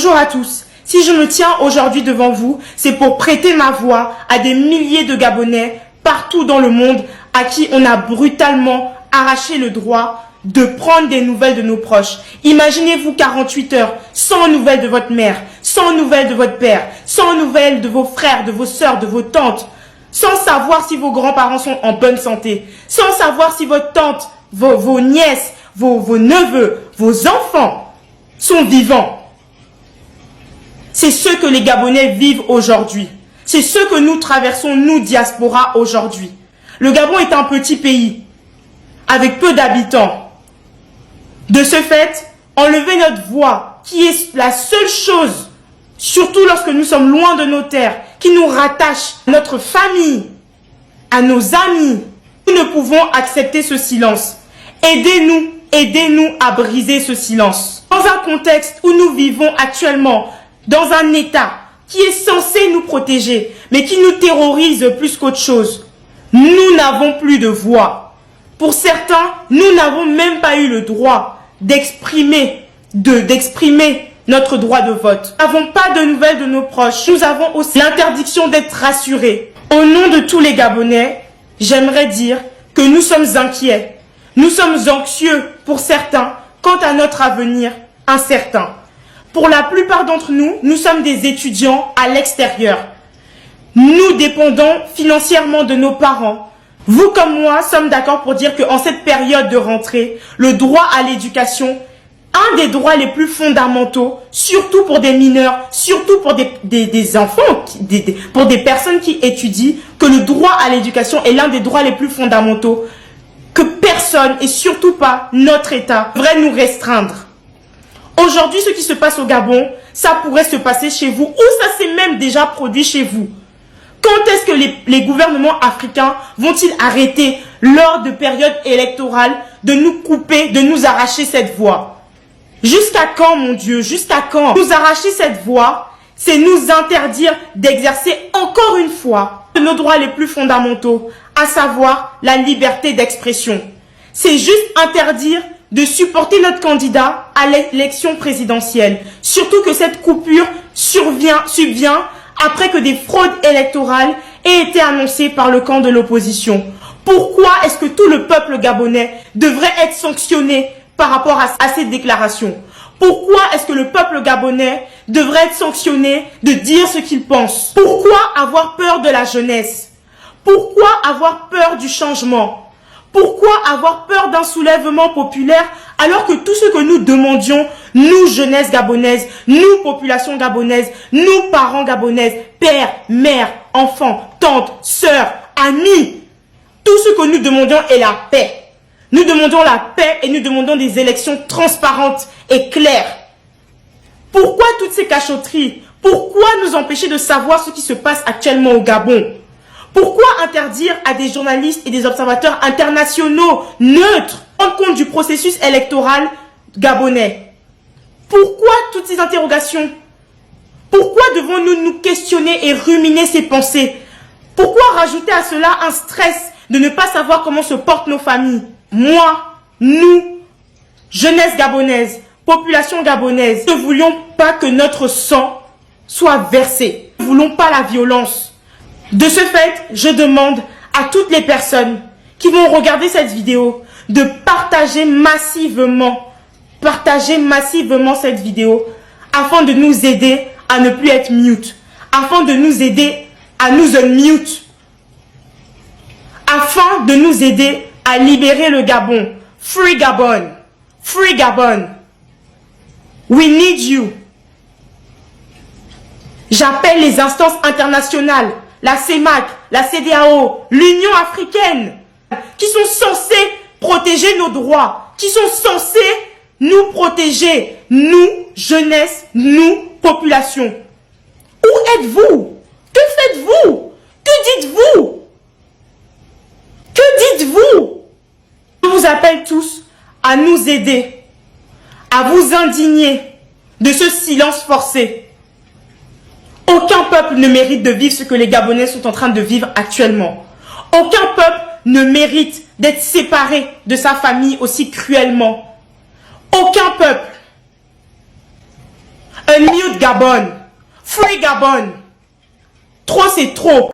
Bonjour à tous. Si je me tiens aujourd'hui devant vous, c'est pour prêter ma voix à des milliers de Gabonais partout dans le monde à qui on a brutalement arraché le droit de prendre des nouvelles de nos proches. Imaginez-vous 48 heures sans nouvelles de votre mère, sans nouvelles de votre père, sans nouvelles de vos frères, de vos sœurs, de vos tantes, sans savoir si vos grands-parents sont en bonne santé, sans savoir si votre tante, vos nièces, vos neveux, vos enfants sont vivants. C'est ce que les Gabonais vivent aujourd'hui. C'est ce que nous traversons, nous, diaspora, aujourd'hui. Le Gabon est un petit pays, avec peu d'habitants. De ce fait, enlever notre voix, qui est la seule chose, surtout lorsque nous sommes loin de nos terres, qui nous rattache à notre famille, à nos amis, nous ne pouvons accepter ce silence. Aidez-nous à briser ce silence. Dans un contexte où nous vivons actuellement, dans un État qui est censé nous protéger, mais qui nous terrorise plus qu'autre chose, nous n'avons plus de voix. Pour certains, nous n'avons même pas eu le droit d'exprimer notre droit de vote. Nous n'avons pas de nouvelles de nos proches. Nous avons aussi l'interdiction d'être rassurés. Au nom de tous les Gabonais, j'aimerais dire que nous sommes inquiets. Nous sommes anxieux pour certains quant à notre avenir incertain. Pour la plupart d'entre nous, nous sommes des étudiants à l'extérieur. Nous dépendons financièrement de nos parents. Vous comme moi sommes d'accord pour dire qu'en cette période de rentrée, le droit à l'éducation, un des droits les plus fondamentaux, surtout pour des mineurs, surtout pour des enfants, pour des personnes qui étudient, que le droit à l'éducation est l'un des droits les plus fondamentaux, que personne, et surtout pas notre État, devrait nous restreindre. Aujourd'hui, ce qui se passe au Gabon, ça pourrait se passer chez vous, ou ça s'est même déjà produit chez vous. Quand est-ce que les gouvernements africains vont-ils arrêter, lors de périodes électorales, de nous couper, de nous arracher cette voix? Jusqu'à quand, mon Dieu? Jusqu'à quand? Nous arracher cette voix, c'est nous interdire d'exercer encore une fois nos droits les plus fondamentaux, à savoir la liberté d'expression. C'est juste interdire de supporter notre candidat à l'élection présidentielle. Surtout que cette coupure subvient après que des fraudes électorales aient été annoncées par le camp de l'opposition. Pourquoi est-ce que tout le peuple gabonais devrait être sanctionné par rapport à ces déclarations? Pourquoi est-ce que le peuple gabonais devrait être sanctionné de dire ce qu'il pense? Pourquoi avoir peur de la jeunesse? Pourquoi avoir peur du changement? Pourquoi avoir peur d'un soulèvement populaire alors que tout ce que nous demandions, nous jeunesse gabonaise, nous population gabonaise, nous parents gabonaises, pères, mères, enfants, tantes, sœurs, amis, tout ce que nous demandions est la paix. Nous demandons la paix et nous demandons des élections transparentes et claires. Pourquoi toutes ces cachotteries? Pourquoi nous empêcher de savoir ce qui se passe actuellement au Gabon? Pourquoi interdire à des journalistes et des observateurs internationaux neutres de rendre compte du processus électoral gabonais? Pourquoi toutes ces interrogations? Pourquoi devons-nous nous questionner et ruminer ces pensées? Pourquoi rajouter à cela un stress de ne pas savoir comment se portent nos familles? Moi, nous, jeunesse gabonaise, population gabonaise, ne voulions pas que notre sang soit versé. Nous ne voulons pas la violence. De ce fait, je demande à toutes les personnes qui vont regarder cette vidéo de partager massivement cette vidéo afin de nous aider à ne plus être mute, afin de nous aider à nous unmute, afin de nous aider à libérer le Gabon. Free Gabon! Free Gabon! We need you! J'appelle les instances internationales, la CEMAC, la CEDEAO, l'Union africaine, qui sont censées protéger nos droits, qui sont censées nous protéger, nous, jeunesse, nous, population. Où êtes-vous? Que faites-vous? Que dites-vous? Que dites-vous? Je vous appelle tous à nous aider, à vous indigner de ce silence forcé. Aucun peuple ne mérite de vivre ce que les Gabonais sont en train de vivre actuellement. Aucun peuple ne mérite d'être séparé de sa famille aussi cruellement. Aucun peuple. Unmute Gabon. Free Gabon. Trop, c'est trop.